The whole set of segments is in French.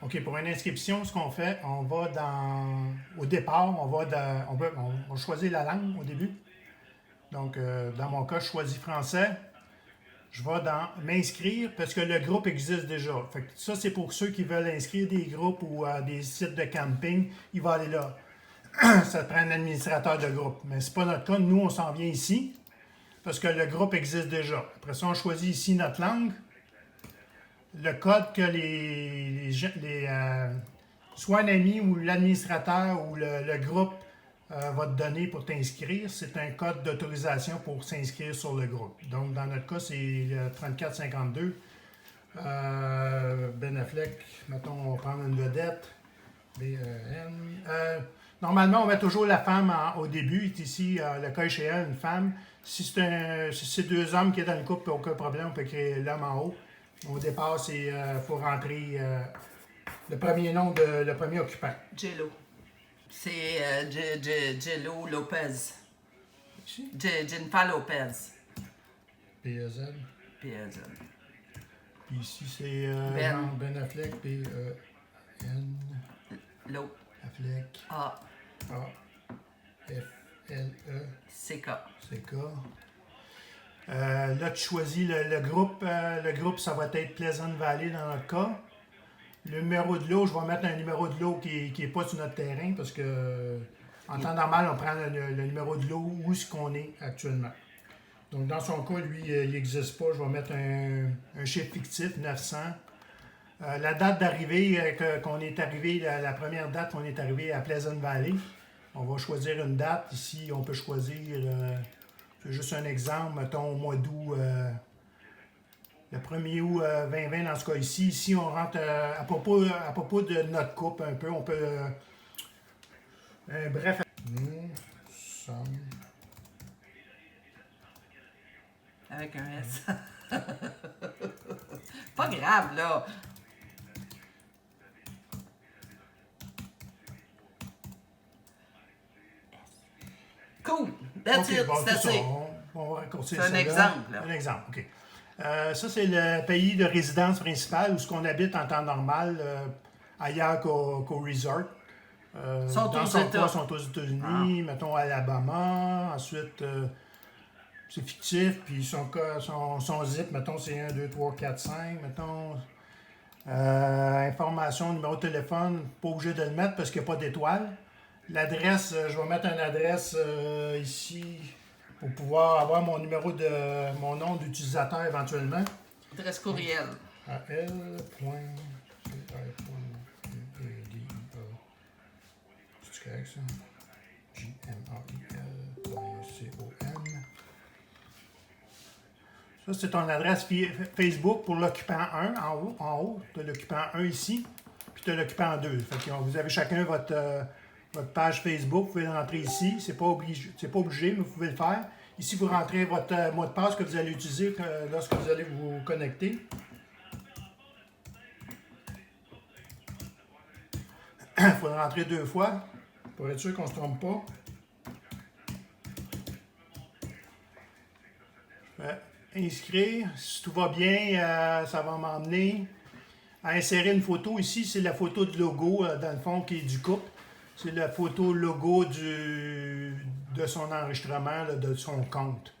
OK, pour une inscription, ce qu'on fait, on va au départ, on va choisir la langue au début. Donc, dans mon cas, je choisis français. Je vais dans m'inscrire parce que le groupe existe déjà. Fait que ça, c'est pour ceux qui veulent inscrire des groupes ou des sites de camping. Ils vont aller là. Ça te prend un administrateur de groupe. Mais c'est pas notre cas. Nous, on s'en vient ici parce que le groupe existe déjà. Après ça, on choisit ici notre langue. Le code que soit un ami ou l'administrateur ou le groupe va te donner pour t'inscrire, c'est un code d'autorisation pour s'inscrire sur le groupe. Donc, dans notre cas, c'est le 3452. Ben Affleck, mettons, on va prendre une vedette. B-E-N. Normalement, on met toujours la femme au début. Ici, le cas échéant, une femme. Si c'est deux hommes qui sont dans le couple, aucun problème, on peut créer l'homme en haut. Au départ, il faut rentrer le premier nom le premier occupant. Jello. C'est Jello Lopez. Ici? Jennifer Lopez. B-E-Z. P.S. Puis ici, c'est Ben Affleck. B-E-N. Lo. Affleck. A. A-F-L-E. C-K. C-K. Là, tu choisis le groupe. Le groupe, ça va être Pleasant Valley dans notre cas. Le numéro de lot, je vais mettre un numéro de lot qui n'est pas sur notre terrain parce que en temps normal, on prend le numéro de lot où est-ce qu'on est actuellement. Donc, dans son cas, lui, il n'existe pas. Je vais mettre un chiffre fictif, 900. La date d'arrivée, qu'on est arrivé, la première date qu'on est arrivé à Pleasant Valley, on va choisir une date. Ici, on peut choisir, c'est juste un exemple, mettons au mois d'août, le 1er août 2020 dans ce cas ici. Ici, on rentre à propos de notre couple un peu. On peut. Bref. Nous sommes. Avec un S. Pas grave, là. Cool. That's Okay, it. bon, That's c'est ça. it. On va raccourcir C'est un ça là. exemple, là. Un exemple, OK. Ça, c'est le pays de résidence principale où ce qu'on habite en temps normal, ailleurs qu'au resort. Sont dans aux son États. cas, sont aux États-Unis, mettons Alabama. Ensuite, c'est fictif. Puis son zip, mettons, c'est 1, 2, 3, 4, 5. Mettons, information, numéro de téléphone, pas obligé de le mettre parce qu'il n'y a pas d'étoile. L'adresse, je vais mettre une adresse ici pour pouvoir avoir mon mon nom d'utilisateur éventuellement. Adresse courriel. al.cr.edea. C'est correct ça? gmail.com. Ça, c'est ton adresse Facebook pour l'occupant 1 en haut. Tu as l'occupant 1 ici, puis tu as l'occupant 2. Fait que vous avez chacun votre page Facebook. Vous pouvez rentrer ici. C'est pas obligé, mais vous pouvez le faire. Ici, vous rentrez votre mot de passe que vous allez utiliser lorsque vous allez vous connecter. Il faut le rentrer 2 fois pour être sûr qu'on ne se trompe pas. Inscrire. Si tout va bien, ça va m'emmener à insérer une photo. Ici, c'est la photo de logo, dans le fond, qui est du couple. C'est la photo logo de son enregistrement, là, de son compte.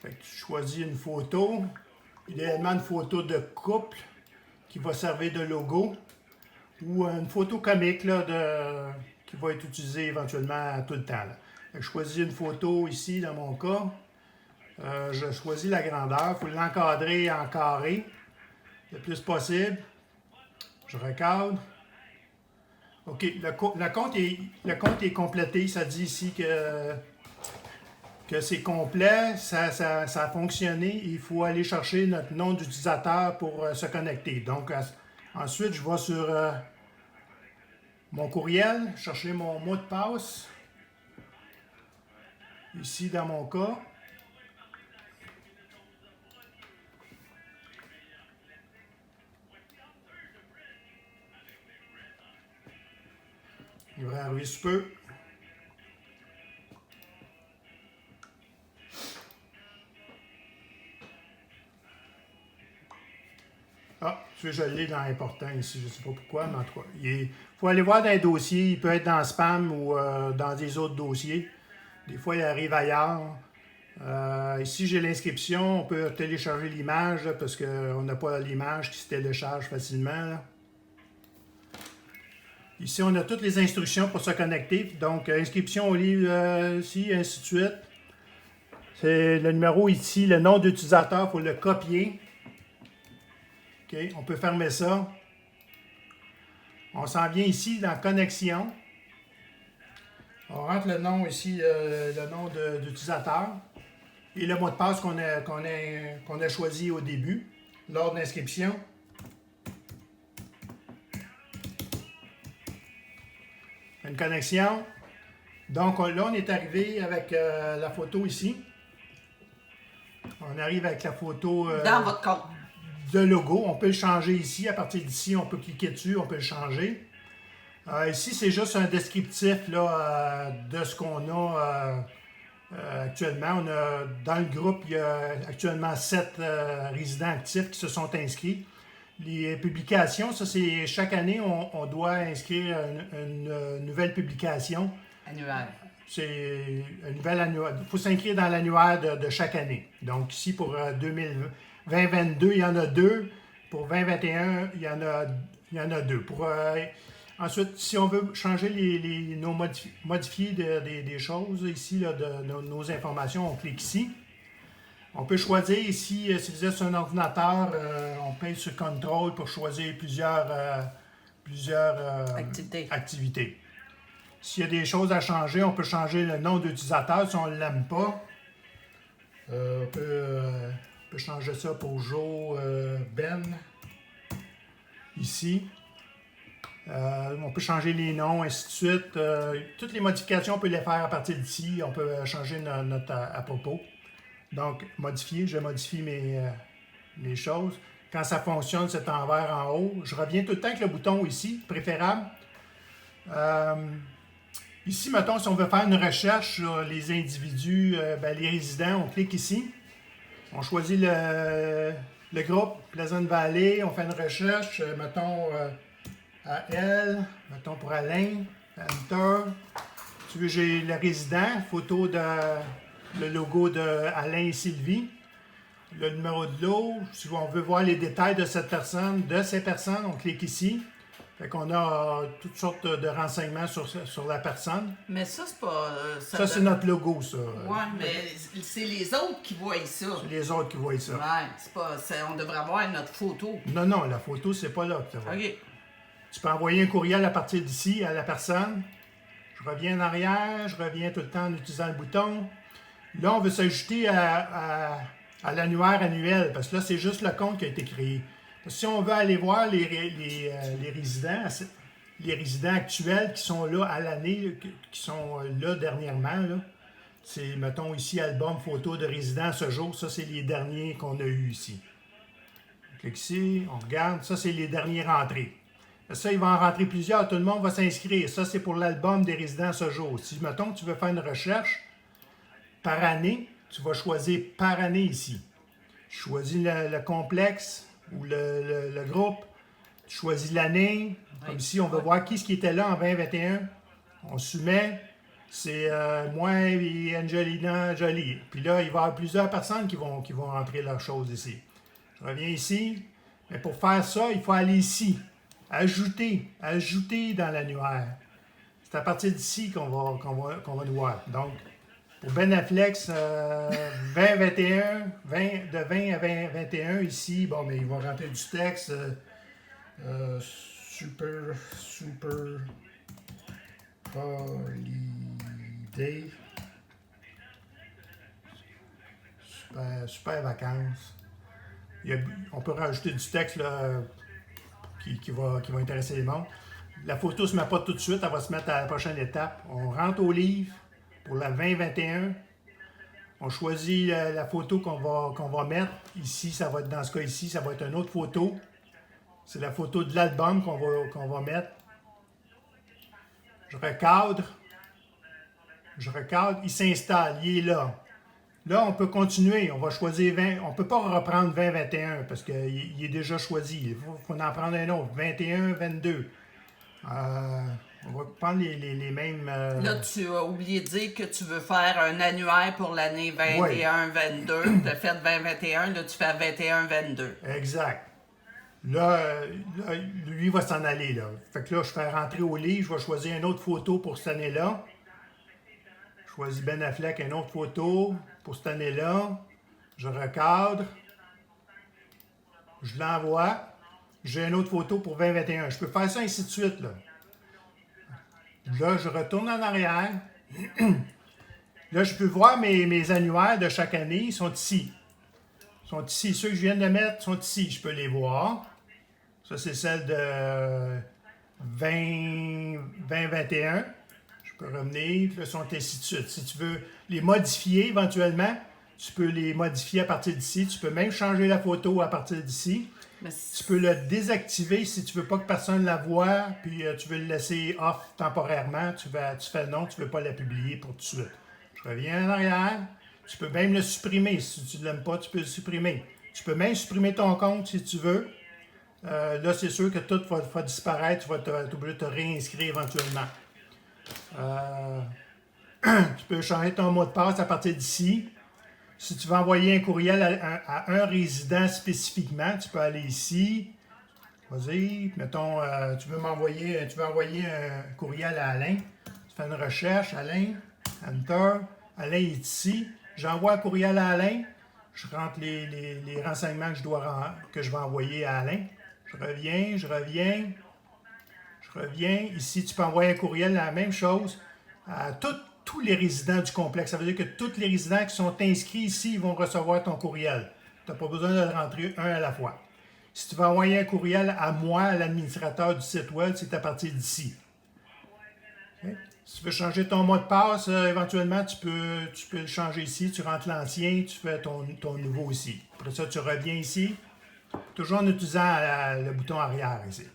Fait que tu choisis une photo, idéalement une photo de couple qui va servir de logo, ou une photo comique là, qui va être utilisée éventuellement tout le temps. Là. Fait que je choisis une photo ici, dans mon cas. Je choisis la grandeur. Il faut l'encadrer en carré le plus possible. Je recadre. OK, le compte est complété. Ça dit ici que c'est complet, ça a fonctionné. Il faut aller chercher notre nom d'utilisateur pour se connecter. Donc, ensuite, je vais sur mon courriel, chercher mon mot de passe. Ici, dans mon cas. Il va arriver sous peu. Ah, tu sais, je l'ai dans important ici, je ne sais pas pourquoi, mais en tout cas, il faut aller voir dans les dossiers, il peut être dans spam ou dans des autres dossiers. Des fois, il arrive ailleurs. Ici, j'ai l'inscription, on peut télécharger l'image, là, parce qu'on n'a pas l'image qui se télécharge facilement, là. Ici, on a toutes les instructions pour se connecter. Donc, inscription au livre ici, ainsi de suite. C'est le numéro ici, le nom d'utilisateur, il faut le copier. OK, on peut fermer ça. On s'en vient ici dans connexion. On rentre le nom ici, le nom d'utilisateur et le mot de passe qu'on a choisi au début, lors de l'inscription. Une connexion. Donc là, on est arrivé avec la photo ici. On arrive avec la photo Dans votre compte. de logo. On peut le changer ici. À partir d'ici, on peut cliquer dessus, on peut le changer. Ici, c'est juste un descriptif là, de ce qu'on a actuellement. Dans le groupe, il y a actuellement 7 résidents actifs qui se sont inscrits. Les publications, ça c'est chaque année, on doit inscrire une nouvelle publication. Annuaire. C'est un nouvel annuaire. Il faut s'inscrire dans l'annuaire de chaque année. Donc ici, pour 2022, il y en a 2. Pour 2021, il y en a 2. Ensuite, si on veut changer modifier des choses ici, là, de nos informations, on clique ici. On peut choisir ici, si vous êtes sur un ordinateur, on paye sur Contrôle pour choisir plusieurs activités. S'il y a des choses à changer, on peut changer le nom d'utilisateur si on ne l'aime pas. On peut changer ça pour Joe Ben, ici. On peut changer les noms, ainsi de suite. Toutes les modifications, on peut les faire à partir d'ici. On peut changer notre à propos. Donc, je modifie mes choses. Quand ça fonctionne, c'est en vert en haut. Je reviens tout le temps avec le bouton ici, préférable. Ici, mettons, si on veut faire une recherche sur les individus, les résidents, on clique ici. On choisit le groupe Pleasant Valley. On fait une recherche, mettons, à elle, mettons pour Alain, Enter. Tu veux, j'ai le résident, photo le logo de Alain et Sylvie, le numéro de l'eau. Si on veut voir les détails de ces personnes, on clique ici. Fait qu'on a toutes sortes de renseignements sur la personne. Mais ça, c'est pas... ça c'est notre logo, ça. Ouais, mais c'est les autres qui voient ça. C'est les autres qui voient ça. Ouais, on devrait avoir notre photo. Non, la photo, c'est pas là que tu vois. OK. Tu peux envoyer un courriel à partir d'ici à la personne. Je reviens en arrière, je reviens tout le temps en utilisant le bouton. Là, on veut s'ajouter à l'annuaire annuel, parce que là, c'est juste le compte qui a été créé. Parce que si on veut aller voir les résidents actuels qui sont là à l'année, qui sont là dernièrement, là, c'est, mettons ici, album photo de résidents à ce jour. Ça, c'est les derniers qu'on a eus ici. On clique ici, on regarde. Ça, c'est les derniers rentrés. Ça, il va en rentrer plusieurs. Tout le monde va s'inscrire. Ça, c'est pour l'album des résidents à ce jour. Si, mettons, tu veux faire une recherche par année, tu vas choisir par année ici. Tu choisis le complexe ou le groupe. Tu choisis l'année. Comme ici, on va voir qui était là en 2021. On soumet. C'est moi et Angelina Jolie. Puis là, il va y avoir plusieurs personnes qui vont rentrer leurs choses ici. Je reviens ici. Mais pour faire ça, il faut aller ici. Ajouter dans l'annuaire. C'est à partir d'ici qu'on va nous voir. Donc, pour Ben Affleck, 2021, de 20 à 2021, ici, bon, mais il va rentrer du texte. Super holiday. Super vacances. On peut rajouter du texte là, qui va intéresser les membres. La photo ne se met pas tout de suite, elle va se mettre à la prochaine étape. On rentre au livre pour la 2021. On choisit la photo qu'on va mettre. Ici, ça va être dans ce cas ici, ça va être une autre photo. C'est la photo de l'album qu'on va mettre. Je recadre, il s'installe, il est là. Là, on peut continuer. On va choisir 20. On ne peut pas reprendre 2021 parce qu'il est déjà choisi. Il faut en prendre un autre. 21, 22. On va prendre les mêmes. Là, tu as oublié de dire que tu veux faire un annuaire pour l'année 21-22. Tu as fait 20-21, là, tu fais 21-22. Exact. Là, lui va s'en aller. Là. Fait que là, je fais rentrer au lit. Je vais choisir une autre photo pour cette année-là. Je choisis Ben Affleck, une autre photo pour cette année-là. Je recadre. Je l'envoie. J'ai une autre photo pour 2021. Je peux faire ça ainsi de suite. Là, je retourne en arrière. Là, je peux voir mes annuaires de chaque année. Ils sont ici. Ils sont ici. Ceux que je viens de mettre sont ici. Je peux les voir. Ça, c'est celle de 2021. Je peux revenir. Là, ils sont ainsi de suite. Si tu veux les modifier éventuellement, tu peux les modifier à partir d'ici. Tu peux même changer la photo à partir d'ici. Tu peux le désactiver si tu veux pas que personne la voie, puis tu veux le laisser off temporairement. Tu fais non, tu veux pas la publier pour tout de suite. Je reviens en arrière. Tu peux même le supprimer. Si tu ne l'aimes pas, tu peux le supprimer. Tu peux même supprimer ton compte si tu veux. Là, c'est sûr que tout va disparaître. Tu vas être obligé de te réinscrire éventuellement. Tu peux changer ton mot de passe à partir d'ici. Si tu veux envoyer un courriel à un résident spécifiquement, tu peux aller ici. Vas-y, mettons, tu veux envoyer un courriel à Alain. Tu fais une recherche, Alain, Enter. Alain est ici. J'envoie un courriel à Alain. Je rentre les renseignements que je vais envoyer à Alain. Je reviens. Ici, tu peux envoyer un courriel à la même chose à tous les résidents du complexe. Ça veut dire que tous les résidents qui sont inscrits ici, ils vont recevoir ton courriel. Tu n'as pas besoin de le rentrer un à la fois. Si tu veux envoyer un courriel à moi, à l'administrateur du site web, c'est à partir d'ici. Okay? Si tu veux changer ton mot de passe, éventuellement, tu peux le changer ici. Tu rentres l'ancien, tu fais ton nouveau ici. Après ça, tu reviens ici, toujours en utilisant le bouton arrière ici.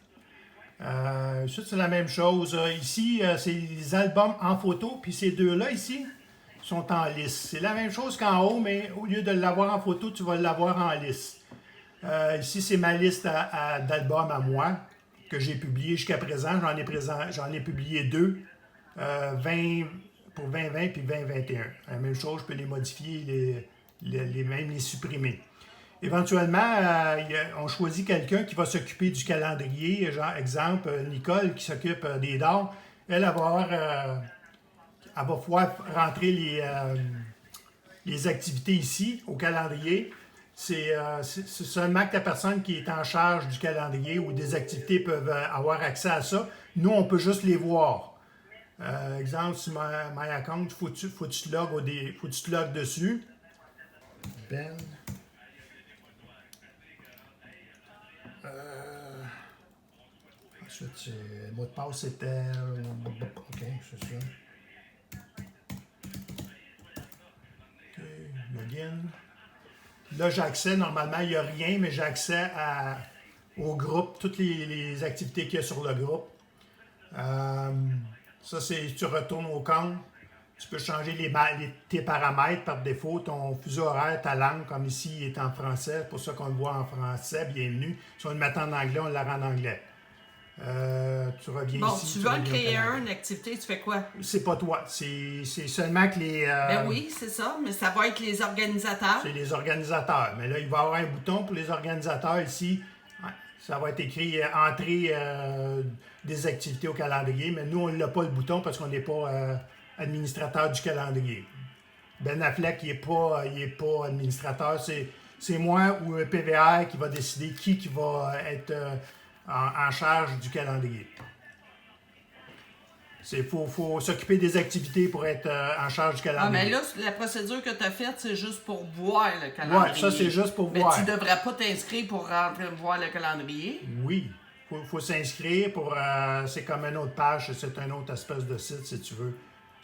Ici, c'est la même chose. Ici, c'est les albums en photo, puis ces deux-là ici sont en liste. C'est la même chose qu'en haut, mais au lieu de l'avoir en photo, tu vas l'avoir en liste. Ici, c'est ma liste d'albums à moi que j'ai publié jusqu'à présent. J'en ai publié 2, 20 pour 2020 puis 2021. La même chose, je peux les modifier, même les supprimer. Éventuellement, on choisit quelqu'un qui va s'occuper du calendrier. Genre, exemple, Nicole qui s'occupe des dates. Elle va pouvoir rentrer les activités ici, au calendrier. C'est seulement que la personne qui est en charge du calendrier ou des activités peuvent avoir accès à ça. Nous, on peut juste les voir. Exemple, sur My Account, faut que tu te logues dessus. Ben. Ensuite, le mot de passe, c'était... OK, c'est ça. OK, login. Là, j'ai accès, normalement, il n'y a rien, mais j'ai accès au groupe, toutes les activités qu'il y a sur le groupe. Ça, c'est tu retournes au compte. Tu peux changer tes paramètres par défaut, ton fuseau horaire, ta langue, comme ici, il est en français. C'est pour ça qu'on le voit en français. Bienvenue. Si on le met en anglais, on le rend en anglais. Tu reviens ici. Tu veux en créer une activité, tu fais quoi? C'est pas toi. C'est seulement que les... Ben oui, c'est ça, mais ça va être les organisateurs. C'est les organisateurs. Mais là, il va y avoir un bouton pour les organisateurs ici. Ça va être écrit Entrée des activités au calendrier, mais nous, on n'a pas le bouton parce qu'on n'est pas administrateur du calendrier. Ben Affleck, il n'est pas administrateur. C'est moi ou un PVR qui va décider qui va être en charge du calendrier. Il faut s'occuper des activités pour être en charge du calendrier. Ah, mais là, la procédure que tu as faite, c'est juste pour voir le calendrier. Oui, ça, c'est juste pour voir. Mais tu ne devrais pas t'inscrire pour rentrer voir le calendrier. Oui. Il faut s'inscrire pour... c'est comme une autre page, c'est un autre espèce de site, si tu veux.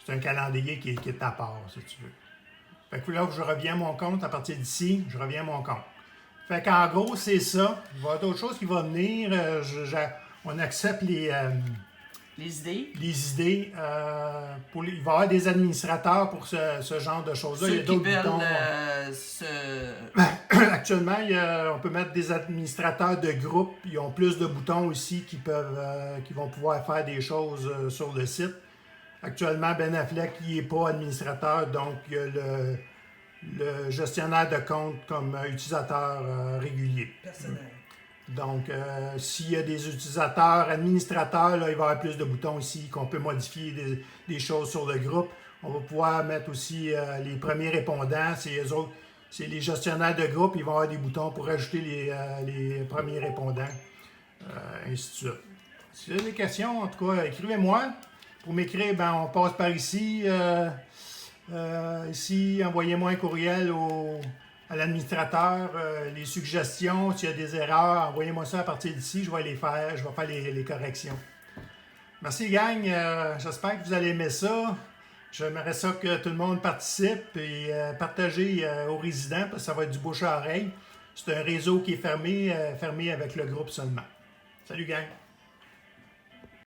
C'est un calendrier qui est à part, si tu veux. Fait que là, je reviens à mon compte, à partir d'ici, je reviens à mon compte. Fait qu'en gros, c'est ça. Il va y avoir d'autres choses qui vont venir. On accepte Les idées. Les idées. Il va y avoir des administrateurs pour ce genre de choses-là. Ceux Il y a qui d'autres veulent boutons. Actuellement, on peut mettre des administrateurs de groupe. Ils ont plus de boutons aussi qui vont pouvoir faire des choses sur le site. Actuellement, Ben Affleck, il n'est pas administrateur, donc il y a le gestionnaire de compte comme utilisateur régulier. personnel. Donc, s'il y a des utilisateurs, administrateurs, là, il va y avoir plus de boutons ici qu'on peut modifier des choses sur le groupe. On va pouvoir mettre aussi les premiers répondants. C'est les gestionnaires de groupe. Ils vont avoir des boutons pour ajouter les premiers répondants. Ainsi de suite. Si vous avez des questions, en tout cas, écrivez-moi. Pour m'écrire, on passe par ici. Ici, envoyez-moi un courriel à l'administrateur, les suggestions, s'il y a des erreurs, envoyez-moi ça à partir d'ici, je vais les faire, je vais faire les corrections. Merci gang, j'espère que vous allez aimer ça. J'aimerais ça que tout le monde participe et partager aux résidents, parce que ça va être du bouche à oreille. C'est un réseau qui est fermé avec le groupe seulement. Salut gang!